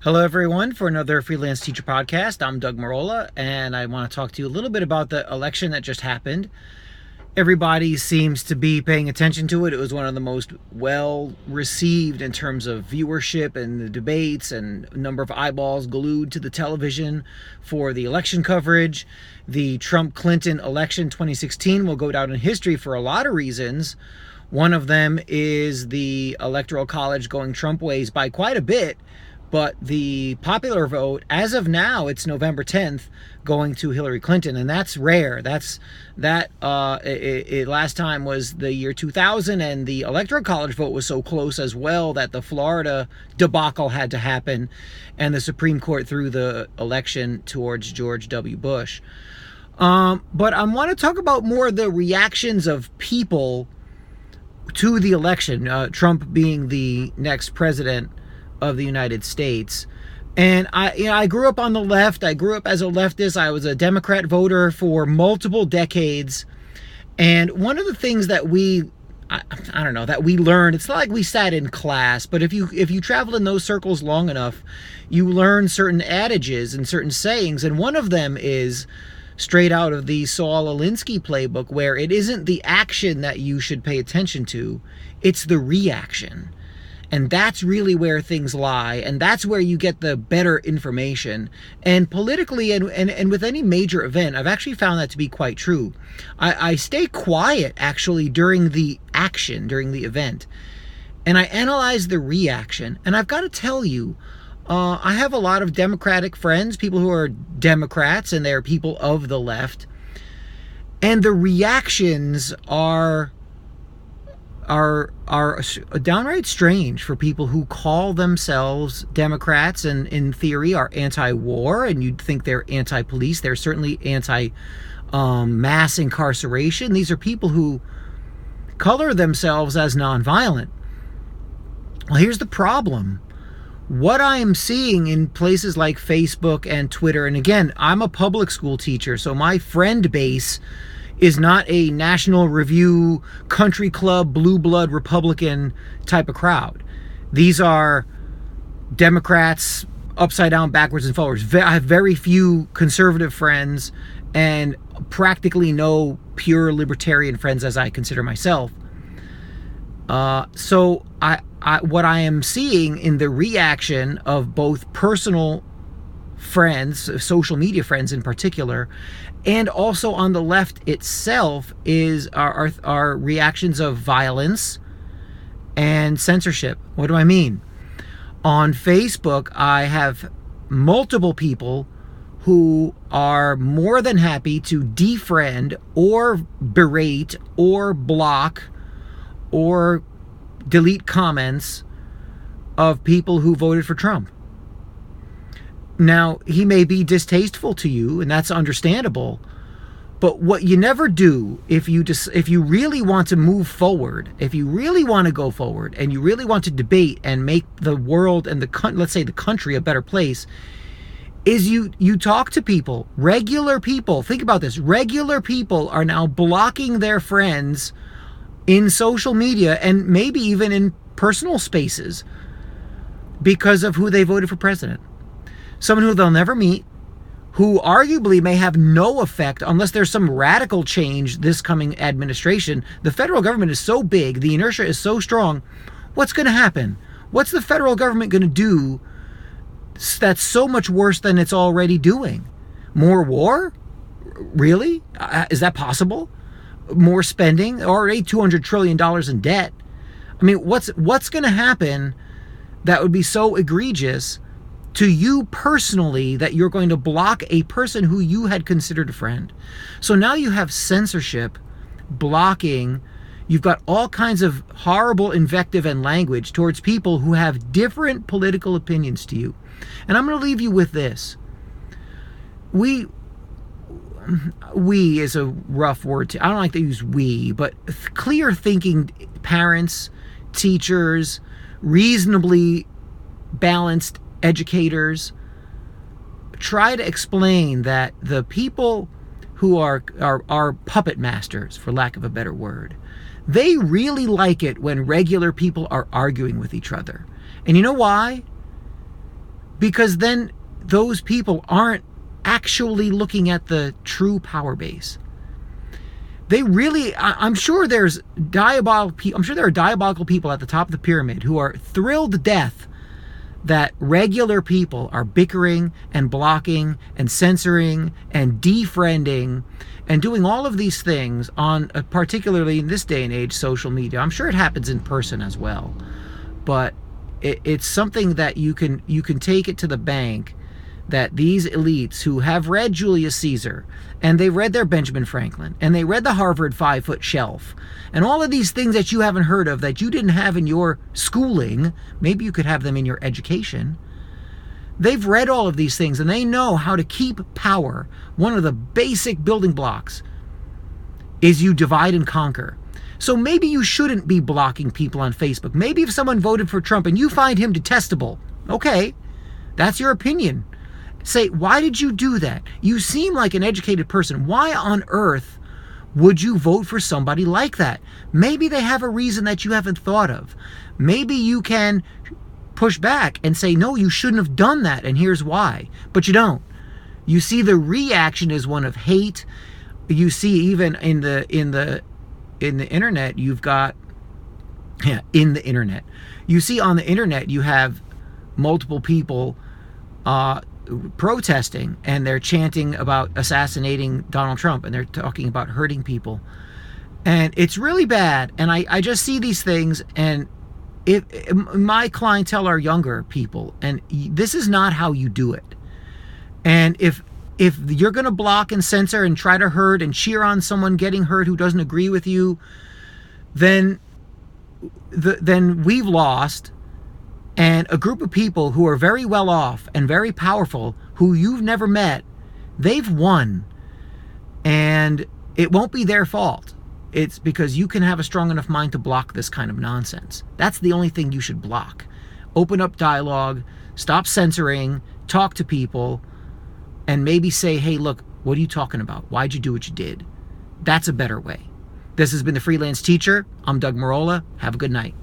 Hello, everyone, for another Freelance Teacher Podcast. I'm Doug Marola, and I want to talk to you a little bit about the election that just happened. Everybody seems to be paying attention to it. It was one of the most well received in terms of viewership and the debates and number of eyeballs glued to the television for the election coverage. The Trump-Clinton election 2016 will go down in history for a lot of reasons. One of them is the Electoral College going Trump ways by quite a bit. But the popular vote, as of now, it's November 10th, going to Hillary Clinton, and that's rare. Last time was the year 2000, and the Electoral College vote was so close as well that the Florida debacle had to happen, and the Supreme Court threw the election towards George W. Bush. But I want to talk about more the reactions of people to the election, Trump being the next president of the United States. And I grew up on the left. I grew up as a leftist. I was a Democrat voter for multiple decades. And one of the things that we learned, it's not like we sat in class, but if you travel in those circles long enough, you learn certain adages and certain sayings. And one of them is straight out of the Saul Alinsky playbook, where it isn't the action that you should pay attention to, it's the reaction. And that's really where things lie, and that's where you get the better information. And politically and with any major event, I've actually found that to be quite true. I stay quiet, actually, during the action, during the event. And I analyze the reaction. And I've got to tell you, I have a lot of Democratic friends, people who are Democrats, and they're people of the left. And the reactions are downright strange for people who call themselves Democrats and in theory are anti-war, and you'd think they're anti-police. They're certainly anti-mass incarceration. These are people who color themselves as nonviolent. Well, here's the problem. What I am seeing in places like Facebook and Twitter, and again, I'm a public school teacher, so my friend base is not a National Review, country club, blue blood Republican type of crowd. These are Democrats upside down, backwards, and forwards. I have very few conservative friends and practically no pure libertarian friends, as I consider myself. So what I am seeing in the reaction of both personal friends, social media friends in particular, and also on the left itself is our reactions of violence and censorship. What do I mean? On Facebook, I have multiple people who are more than happy to defriend or berate or block or delete comments of people who voted for Trump. Now, he may be distasteful to you, and that's understandable. But what you never do, if you really want to move forward, if you really want to go forward, and you really want to debate and make the world and let's say the country a better place, is you talk to people, regular people. Think about this. Regular people are now blocking their friends in social media and maybe even in personal spaces because of who they voted for president. Someone who they'll never meet, who arguably may have no effect unless there's some radical change this coming administration. The federal government is so big, the inertia is so strong. What's going to happen? What's the federal government going to do that's so much worse than it's already doing? More war? Really? Is that possible? More spending? Already $200 trillion in debt. I mean, what's going to happen that would be so egregious to you personally that you're going to block a person who you had considered a friend? So now you have censorship, blocking. You've got all kinds of horrible invective and language towards people who have different political opinions to you. And I'm going to leave you with this. We is a rough word. I don't like to use we, but clear thinking parents, teachers, reasonably balanced educators try to explain that the people who are puppet masters, for lack of a better word, they really like it when regular people are arguing with each other. And you know why? because then those people aren't actually looking at the true power base. They really, I'm sure there are diabolical people at the top of the pyramid who are thrilled to death that regular people are bickering and blocking and censoring and defriending and doing all of these things on, particularly in this day and age, social media. I'm sure it happens in person as well, but it's something that you can take it to the bank, that these elites who have read Julius Caesar, and they read their Benjamin Franklin, and they read the Harvard 5-foot shelf, and all of these things that you haven't heard of, that you didn't have in your schooling, maybe you could have them in your education. They've read all of these things, and they know how to keep power. One of the basic building blocks is you divide and conquer. So maybe you shouldn't be blocking people on Facebook. Maybe if someone voted for Trump and you find him detestable, okay, that's your opinion. Say, why did you do that? You seem like an educated person. Why on earth would you vote for somebody like that? Maybe they have a reason that you haven't thought of. Maybe you can push back and say, no, you shouldn't have done that, and here's why. But you don't. You see the reaction is one of hate. You see even in the internet, you've got, in the internet. You see on the internet, you have multiple people protesting, and they're chanting about assassinating Donald Trump, and they're talking about hurting people, and it's really bad. And I just see these things, and if my clientele are younger people, and this is not how you do it. And if you're going to block and censor and try to hurt and cheer on someone getting hurt who doesn't agree with you, then we've lost. And a group of people who are very well off and very powerful, who you've never met, they've won. And it won't be their fault. It's because you can have a strong enough mind to block this kind of nonsense. That's the only thing you should block. Open up dialogue, stop censoring, talk to people, and maybe say, hey, look, what are you talking about? Why'd you do what you did? That's a better way. This has been The Freelance Teacher. I'm Doug Marola. Have a good night.